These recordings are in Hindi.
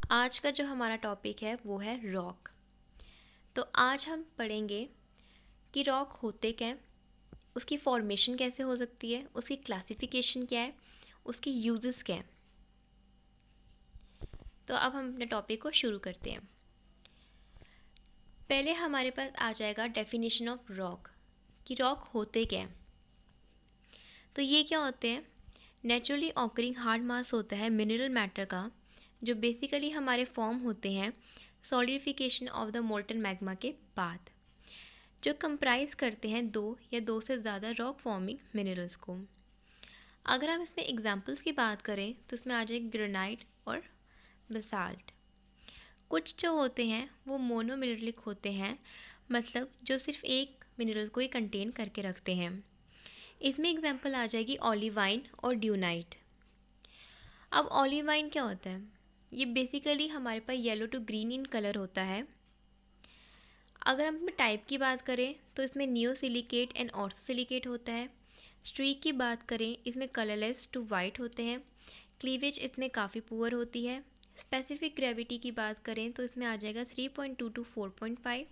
आज का जो हमारा टॉपिक है वो है रॉक। तो आज हम पढ़ेंगे कि रॉक होते क्या हैं, उसकी फॉर्मेशन कैसे हो सकती है, उसकी क्लासिफिकेशन क्या है, उसकी यूजेस क्या हैं। तो अब हम अपने टॉपिक को शुरू करते हैं। पहले हमारे पास आ जाएगा डेफिनेशन ऑफ रॉक कि रॉक होते क्या हैं। तो ये क्या होते हैं? नेचुरली ऑकरिंग हार्ड मास होता है मिनरल मैटर का, जो बेसिकली हमारे फॉर्म होते हैं solidification of the molten magma के बाद, जो कंप्राइज करते हैं दो या दो से ज़्यादा रॉक फॉर्मिंग मिनरल्स को। अगर हम इसमें एग्जांपल्स की बात करें तो इसमें आ जाए ग्रेनाइट और बेसाल्ट। कुछ जो होते हैं वो मोनो मिनरलिक होते हैं, मतलब जो सिर्फ एक मिनरल को ही कंटेन करके रखते हैं। इसमें एग्जांपल आ जाएगी ऑलिवाइन और ड्यूनाइट। अब ऑलिवाइन क्या होता है? ये बेसिकली हमारे पास yellow to green in colour होता है। अगर हम इसमें टाइप की बात करें तो इसमें नियोसिलिकेट एंड ऑर्थोसिलिकेट होता है। स्ट्रीक की बात करें इसमें कलरलेस टू वाइट होते हैं। क्लीवेज इसमें काफ़ी पुअर होती है। स्पेसिफिक ग्रेविटी की बात करें तो इसमें आ जाएगा 3.2 टू 4.5।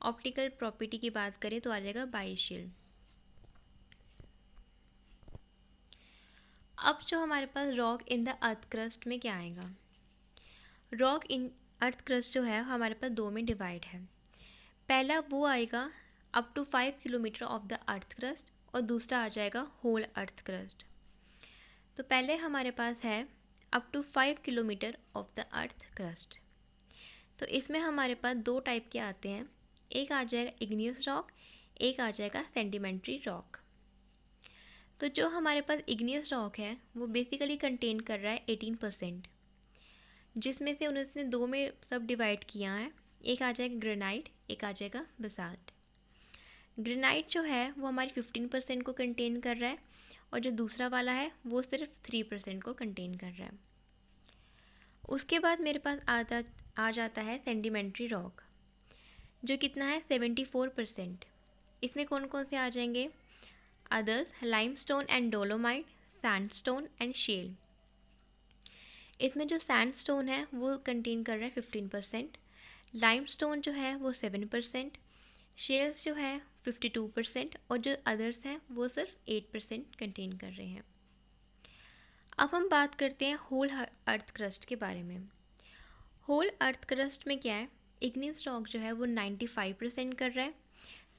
ऑप्टिकल प्रॉपर्टी की बात करें तो आ जाएगा बाइशियल। अब जो हमारे पास rock in the earth crust में क्या आएगा? रॉक इन अर्थ क्रस्ट जो है हमारे पास दो में डिवाइड है। पहला वो आएगा up to 5 kilometre of the earth crust और दूसरा आ जाएगा होल अर्थ क्रस्ट। तो पहले हमारे पास है up to 5 kilometre of the earth crust. तो इसमें हमारे पास दो टाइप के आते हैं, एक आ जाएगा इग्नियस रॉक, एक आ जाएगा सेंडिमेंट्री रॉक। तो जो हमारे पास इग्नियस रॉक है वो बेसिकली कंटेन कर रहा है 18%, जिसमें से उन्होंने दो में सब डिवाइड किया है। एक आ जाएगा ग्रेनाइट, एक आ जाएगा बेसाल्ट। ग्रेनाइट जो है वो हमारी 15% को कंटेन कर रहा है और जो दूसरा वाला है वो सिर्फ 3% को कंटेन कर रहा है। उसके बाद मेरे पास आ जाता है सेंडिमेंट्री रॉक, जो कितना है 74%। इसमें कौन कौन से आ जाएंगे? Others, limestone and dolomite, sandstone and shale. इसमें जो सैंडस्टोन है वो कंटेन कर रहा है 15%, लाइमस्टोन जो है वो 7%, शेल्स जो है 52% और जो अदर्स हैं वो सिर्फ 8% कंटेन कर रहे हैं। अब हम बात करते हैं होल अर्थ क्रस्ट के बारे में। होल अर्थ क्रस्ट में क्या है? इग्नियस रॉक जो है वो 95% कर रहा है,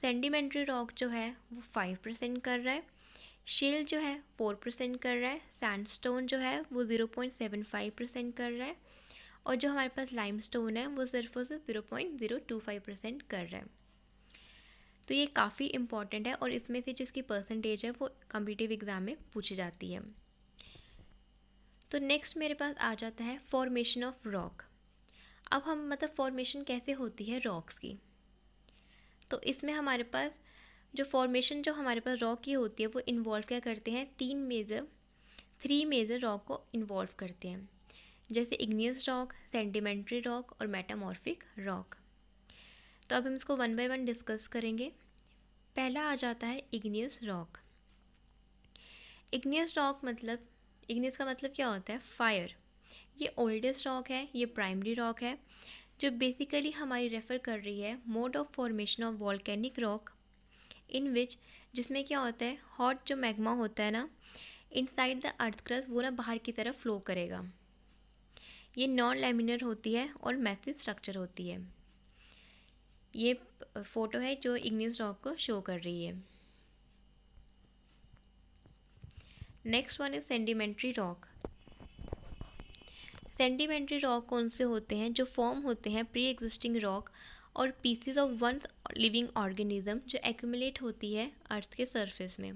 सेंडिमेंट्री रॉक जो है वो 5% कर रहा है, शेल जो है 4% कर रहा है, सैंडस्टोन जो है वो 0.75% कर रहा है और जो हमारे पास लाइमस्टोन है वो सिर्फ 0.025% कर रहा है। तो ये काफ़ी इम्पॉर्टेंट है और इसमें से जिसकी परसेंटेज है वो कॉम्पिटिटिव एग्ज़ाम में पूछी जाती है। तो नेक्स्ट मेरे पास आ जाता है फॉर्मेशन ऑफ रॉक। अब हम फॉर्मेशन कैसे होती है रॉक्स की। तो इसमें हमारे पास जो फॉर्मेशन जो हमारे पास रॉक की होती है वो इन्वॉल्व क्या करते हैं? थ्री मेजर रॉक को इन्वॉल्व करते हैं, जैसे इग्नियस रॉक, सेंडिमेंट्री रॉक और मेटामॉर्फिक रॉक। तो अब हम इसको वन बाय वन डिस्कस करेंगे। पहला आ जाता है इग्नियस रॉक। इग्नियस का मतलब क्या होता है? फायर। ये ओल्डेस्ट रॉक है, ये प्राइमरी रॉक है, जो बेसिकली हमारी रेफ़र कर रही है mode of formation of volcanic rock in which, जिसमें क्या होता है हॉट जो मैग्मा होता है ना इनसाइड द अर्थ क्रस्ट वो ना बाहर की तरफ फ्लो करेगा। ये नॉन लैमिनर होती है और मैसिव स्ट्रक्चर होती है। ये फ़ोटो है जो इग्नियस रॉक को शो कर रही है। Next one is sedimentary rock. Sedimentary rock कौन से होते हैं? जो फॉर्म होते हैं प्री एग्जिस्टिंग रॉक और pieces of one living organism जो एक्यूमुलेट होती है अर्थ के सरफेस में।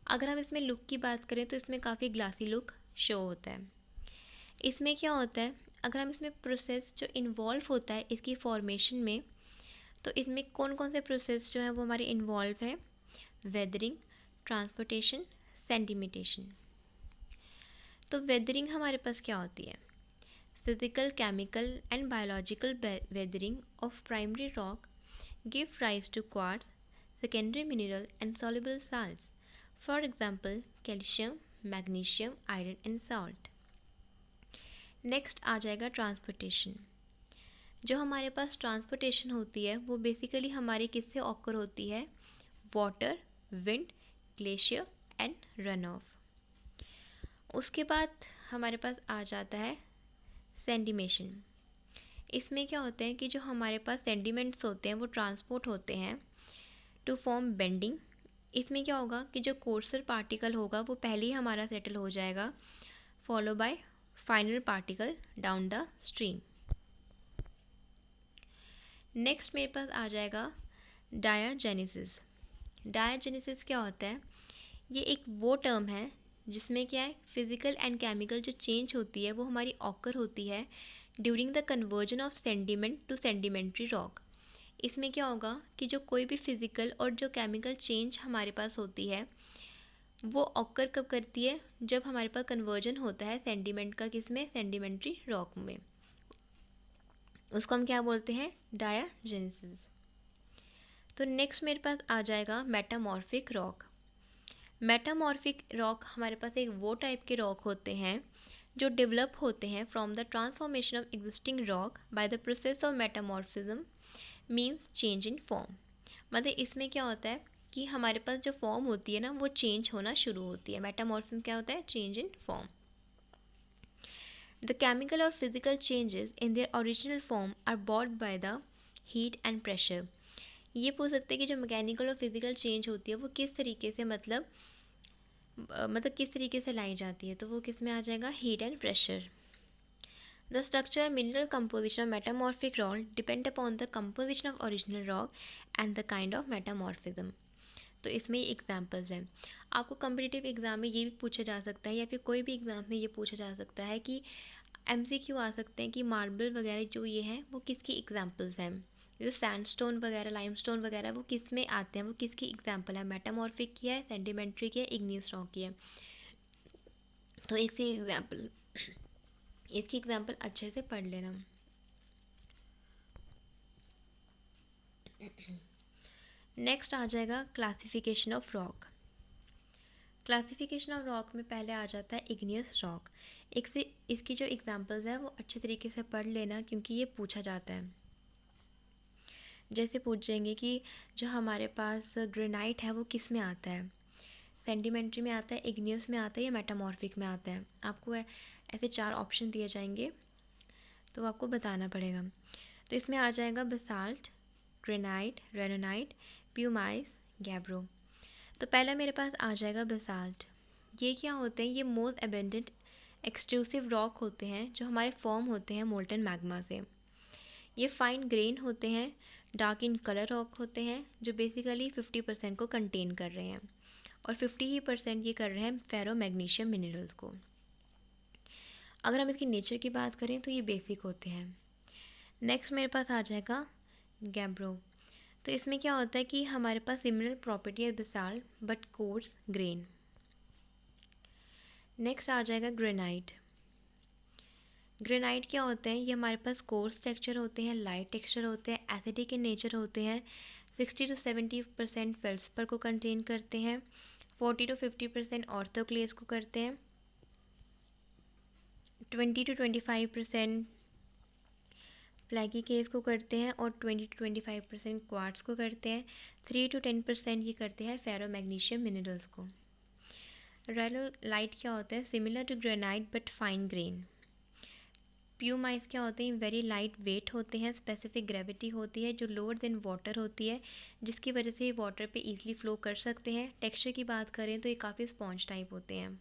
अगर हम इसमें लुक की बात करें तो इसमें काफ़ी ग्लासी लुक शो होता है। इसमें क्या होता है, अगर हम इसमें प्रोसेस जो इन्वॉल्व होता है इसकी फॉर्मेशन में, तो इसमें कौन कौन से प्रोसेस जो हैं वो हमारे इन्वॉल्व हैं? Weathering, transportation, sedimentation. तो वेदरिंग हमारे पास क्या होती है? Physical, chemical and biological weathering of primary rock give rise to quartz, secondary mineral and soluble salts. For example, calcium, magnesium, iron and salt. Next आ जाएगा ट्रांसपोर्टेशन। जो हमारे पास ट्रांसपोर्टेशन होती है वो बेसिकली हमारी किससे ऑकर होती है? Water, wind, glacier and run of. उसके बाद हमारे पास आ जाता है सेंडिमेशन। इसमें क्या होता है कि जो हमारे पास सेंडिमेंट्स होते हैं वो ट्रांसपोर्ट होते हैं टू फॉर्म बेंडिंग। इसमें क्या होगा कि जो कोर्सर पार्टिकल होगा वो पहले ही हमारा सेटल हो जाएगा, follow by final particle down the stream. Next मेरे पास आ जाएगा डायाजेनेसिस। डायाजेनेसिस क्या होता है? ये एक वो टर्म है जिसमें क्या है, फिजिकल एंड केमिकल जो चेंज होती है वो हमारी ऑकर होती है during the conversion of sediment to sedimentary rock. इसमें क्या होगा कि जो कोई भी फिजिकल और जो केमिकल चेंज हमारे पास होती है वो ऑकर कब करती है? जब हमारे पास कन्वर्जन होता है सेंडिमेंट का, किसमें? सेंडिमेंट्री रॉक में। उसको हम क्या बोलते हैं? डायाजेनेसिस। तो नेक्स्ट मेरे पास आ जाएगा मेटामॉर्फिक रॉक। मेटामॉर्फिक रॉक हमारे पास एक वो टाइप के रॉक होते हैं जो डेवलप होते हैं from the transformation of existing rock by the process of metamorphism means change in form. मतलब इसमें क्या होता है कि हमारे पास जो फॉर्म होती है ना वो चेंज होना शुरू होती है। मेटामॉर्फिज्म क्या होता है? Change in form. The chemical और physical changes in their original form are brought by the heat and pressure. ये पूछ सकते हैं कि जो मैकेनिकल और फिजिकल चेंज होती है वो किस तरीके से मतलब किस तरीके से लाई जाती है, तो वो किस में आ जाएगा? Heat and pressure. The structure mineral composition of metamorphic rock depend upon the composition of original rock and the kind of metamorphism. तो इसमें एग्जांपल्स हैं। आपको कम्पिटिटिव एग्ज़ाम में ये भी पूछा जा सकता है या फिर कोई भी एग्ज़ाम में ये पूछा जा सकता है कि MCQ आ सकते हैं कि मार्बल वगैरह जो ये हैं वो किसकी एग्जांपल्स हैं। जैसे सैंडस्टोन वगैरह, लाइमस्टोन वगैरह वो किस में आते हैं, वो किसकी एग्जांपल है? मेटामॉर्फिक की है, सेंडिमेंट्री की है, इग्नियस रॉक की है। तो इसकी एग्जांपल अच्छे से पढ़ लेना। नेक्स्ट आ जाएगा classification of rock. Classification of rock में पहले आ जाता है इग्नियस रॉक। इसकी जो एग्जांपल्स है वो अच्छे तरीके से पढ़ लेना क्योंकि ये पूछा जाता है। जैसे पूछेंगे कि जो हमारे पास ग्रेनाइट है वो किस में आता है? सेंडिमेंट्री में आता है, इग्नियस में आता है या मेटामॉर्फिक में आता है? आपको ऐसे 4 ऑप्शन दिए जाएंगे तो आपको बताना पड़ेगा। तो इसमें आ जाएगा बेसाल्ट, ग्रेनाइट, रेनोनाइट, प्यूमाइस, गैब्रो। तो पहला मेरे पास आ जाएगा बेसाल्ट। ये क्या होते हैं? ये मोस्ट एबेंडेंट एक्सट्रूसिव रॉक होते हैं जो हमारे फॉर्म होते हैं मोल्टन मैग्मा से। ये फाइन ग्रेन होते हैं, डार्क इन कलर रॉक होते हैं जो बेसिकली 50% को कंटेन कर रहे हैं और 50% ये कर रहे हैं फेरो मैग्नीशियम मिनरल्स को। अगर हम इसकी नेचर की बात करें तो ये बेसिक होते हैं। नेक्स्ट मेरे पास आ जाएगा गैब्रो। तो इसमें क्या होता है कि हमारे पास सिमिलर प्रॉपर्टी है basalt but coarse grain. Next आ जाएगा ग्रेनाइट। ग्रेनाइट क्या होते हैं? ये हमारे पास कोर्स टेक्सचर होते हैं, लाइट टेक्सचर होते हैं, एसिडिक इन नेचर होते हैं, 60 to 70% फेल्सपर को कंटेन करते हैं, 40 to 50% ऑर्थोक्लेस को करते हैं, 20 to 25% फ्लैगी केस को करते हैं और 20 to 25% क्वार्ट्स को करते हैं, 3 to 10% ये करते हैं फेरो मैग्नीशियम मिनरल्स को। राइलोलाइट क्या होता है? Similar to granite but fine grain. Pumice क्या होते हैं? वेरी लाइट वेट होते हैं, स्पेसिफिक ग्रेविटी होती है जो लोअर देन वाटर होती है जिसकी वजह से ये वाटर पे इजीली फ्लो कर सकते हैं। टेक्सचर की बात करें तो ये काफ़ी स्पॉन्ज टाइप होते हैं।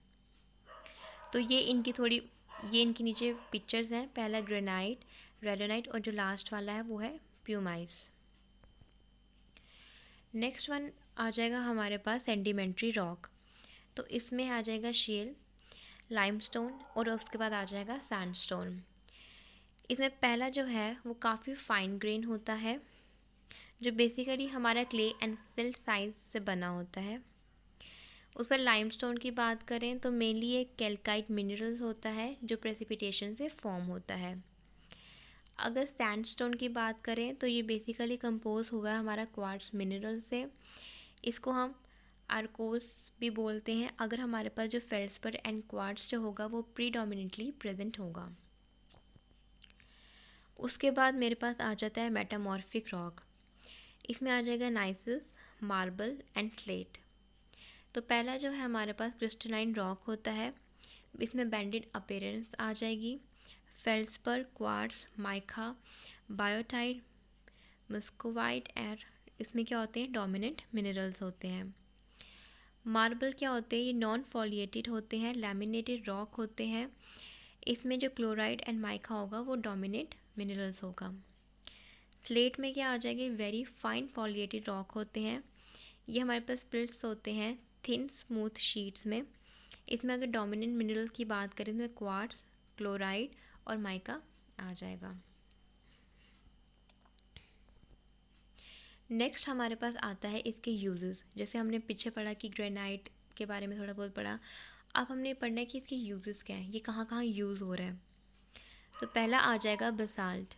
तो ये इनकी नीचे पिक्चर्स हैं। पहला ग्रेनाइट, रेडोनाइट और जो लास्ट वाला है वो है प्यूमाइस। नेक्स्ट वन आ जाएगा हमारे पास सेंडिमेंट्री रॉक। तो इसमें आ जाएगा शेल, लाइमस्टोन और उसके बाद आ जाएगा सैंडस्टोन। इसमें पहला जो है वो काफ़ी फाइन ग्रेन होता है जो बेसिकली हमारा क्ले एंड सिल्ट साइज से बना होता है। उस पर लाइमस्टोन की बात करें तो मेनली एक कैल्काइट मिनरल्स होता है जो प्रेसिपिटेशन से फॉर्म होता है। अगर सैंडस्टोन की बात करें तो ये बेसिकली कंपोज हुआ है हमारा क्वार्ट्ज मिनरल से। इसको हम आर्कोस भी बोलते हैं अगर हमारे पास जो फेल्सपर एंड क्वार्ट्ज जो होगा वो प्रीडोमिनेटली प्रेजेंट होगा। उसके बाद मेरे पास आ जाता है मेटामॉर्फिक रॉक। इसमें आ जाएगा नाइसिस, मार्बल एंड स्लेट। तो पहला जो है हमारे पास क्रिस्टलाइन रॉक होता है, इसमें बैंडेड अपीयरेंस आ जाएगी। Feldspar, quartz, mica, biotite, muscovite air, इसमें क्या होते हैं, डोमिनेंट मिनरल्स होते हैं। मार्बल क्या होते हैं, ये नॉन फॉलिएटेड होते हैं, लैमिनेटेड रॉक होते हैं। इसमें जो क्लोराइड एंड माइका होगा वो डोमिनेंट मिनरल्स होगा। स्लेट में क्या आ जाएंगे, वेरी फाइन फॉलिएटेड रॉक होते हैं। ये हमारे पास स्प्लिट्स होते हैं थिन स्मूथ शीट्स में। इसमें अगर डोमिनेंट मिनरल्स की बात करें तो क्वार्ट्ज, क्लोराइड और माइका आ जाएगा। नेक्स्ट हमारे पास आता है इसके यूजेस। जैसे हमने पीछे पढ़ा कि ग्रेनाइट के बारे में थोड़ा बहुत पढ़ा, अब हमने पढ़ना है कि इसके यूजेस क्या हैं, ये कहाँ कहाँ यूज़ हो रहा है। तो पहला आ जाएगा बेसाल्ट।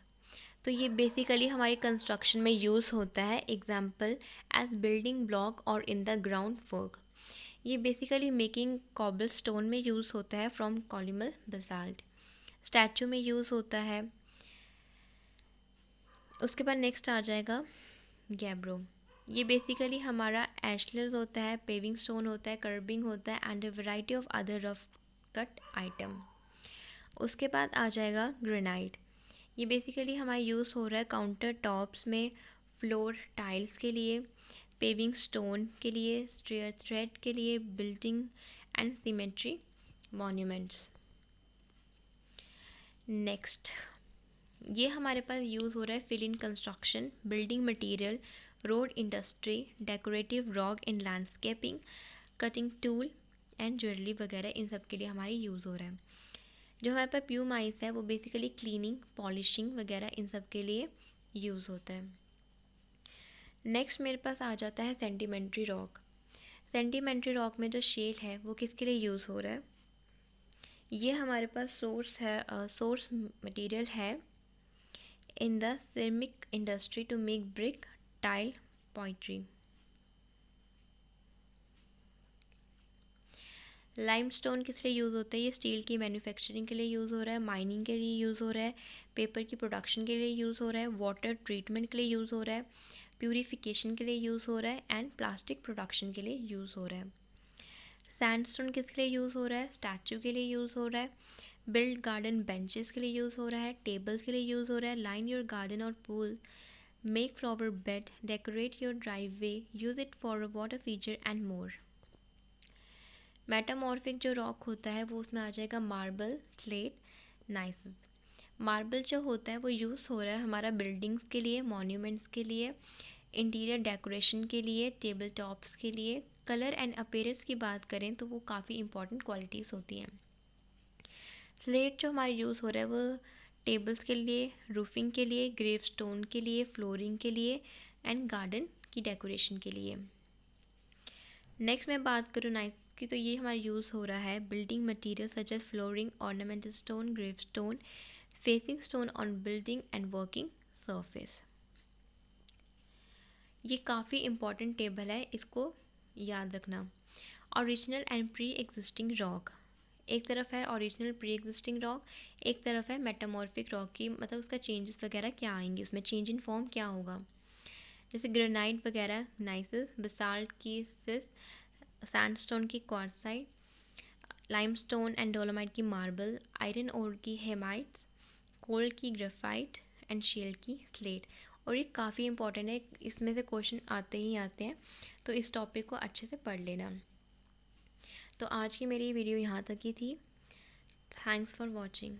तो ये बेसिकली हमारी कंस्ट्रक्शन में यूज़ होता है, एग्जाम्पल एज बिल्डिंग ब्लॉक और इन द ग्राउंड वर्क। ये बेसिकली मेकिंग कॉबल स्टोन में यूज़ होता है फ्रॉम कॉलिमल बेसाल्ट। स्टैचू में यूज़ होता है। उसके बाद नेक्स्ट आ जाएगा गैब्रो। ये बेसिकली हमारा एशलर्स होता है, पेविंग स्टोन होता है, कर्बिंग होता है and a variety of other rough cut item. उसके बाद आ जाएगा ग्रेनाइट। ये बेसिकली हमारा यूज़ हो रहा है काउंटर टॉप्स में, फ्लोर टाइल्स के लिए, पेविंग स्टोन के लिए, स्टेयर थ्रेड के लिए, building and cemetery monuments. Next ये हमारे पास यूज़ हो रहा है fill in construction, building material, road industry, decorative rock in landscaping, cutting tool and jewellery वगैरह, इन सब के लिए हमारी यूज़ हो रहा है। जो हमारे पास प्यूमाइस है वो बेसिकली क्लीनिंग, पॉलिशिंग वगैरह इन सब के लिए यूज़ होता है। नेक्स्ट मेरे पास आ जाता है सेंटिमेंट्री रॉक। सेंटिमेंट्री रॉक में जो शेल है वो किसके लिए यूज़ हो रहा है, ये हमारे पास सोर्स मटेरियल है in the ceramic industry to make brick, tile, pottery. Limestone किस लिए यूज़ होता है, ये स्टील की मैन्युफैक्चरिंग के लिए यूज़ हो रहा है, माइनिंग के लिए यूज़ हो रहा है, पेपर की प्रोडक्शन के लिए यूज़ हो रहा है, वाटर ट्रीटमेंट के लिए यूज़ हो रहा है, प्यूरिफिकेशन के लिए यूज़ हो रहा है एंड प्लास्टिक प्रोडक्शन के लिए यूज़ हो रहा है। सैंडस्टोन किस लिए यूज़ हो रहा है, स्टैचू के लिए यूज़ हो रहा है, बिल्ड गार्डन बेंचेस के लिए यूज़ हो रहा है, टेबल्स के लिए यूज़ हो रहा है, लाइन योर गार्डन और pool, make flower bed, decorate your driveway, use it for a water feature and more. Metamorphic जो रॉक होता है वो उसमें आ जाएगा मार्बल, स्लेट, नाइसिस। मार्बल जो होता है वो यूज़ हो रहा है हमारा बिल्डिंग्स के लिए, मॉन्यूमेंट्स के लिए, इंटीरियर डेकोरेशन के लिए, टेबल टॉप्स के लिए। कलर एंड अपीयरेंस की बात करें तो वो काफ़ी इंपॉर्टेंट क्वालिटीज़ होती हैं। स्लेट जो हमारा यूज़ हो रहा है वो टेबल्स के लिए, रूफिंग के लिए, ग्रेव स्टोन के लिए, फ्लोरिंग के लिए एंड गार्डन की डेकोरेशन के लिए। नेक्स्ट मैं बात करूँ नाइसिस की, तो ये हमारा यूज़ हो रहा है building material such as flooring, ornamental stone, grave stone, facing stone on building and working surface. ये काफ़ी इंपॉर्टेंट टेबल है, इसको याद रखना। Original and pre existing rock, एक तरफ है ओरिजिनल प्री एग्जिस्टिंग रॉक, एक तरफ है मेटामॉर्फिक रॉक की, मतलब उसका चेंजेस वगैरह क्या आएंगे, उसमें चेंज इन फॉर्म क्या होगा। जैसे ग्रेनाइट वगैरह नाइसिस, बेसाल्ट की सिस, सैंडस्टोन की क्वार्टसाइट, लाइमस्टोन एंड डोलोमाइट की मार्बल, आयरन ओर की हेमाइट्स, कोल की ग्रेफाइट एंड शेल की स्लेट। और ये काफ़ी इंपॉर्टेंट है, इसमें से क्वेश्चन आते ही आते हैं, तो इस टॉपिक को अच्छे से पढ़ लेना। तो आज की मेरी वीडियो यहाँ तक ही थी। Thanks for watching.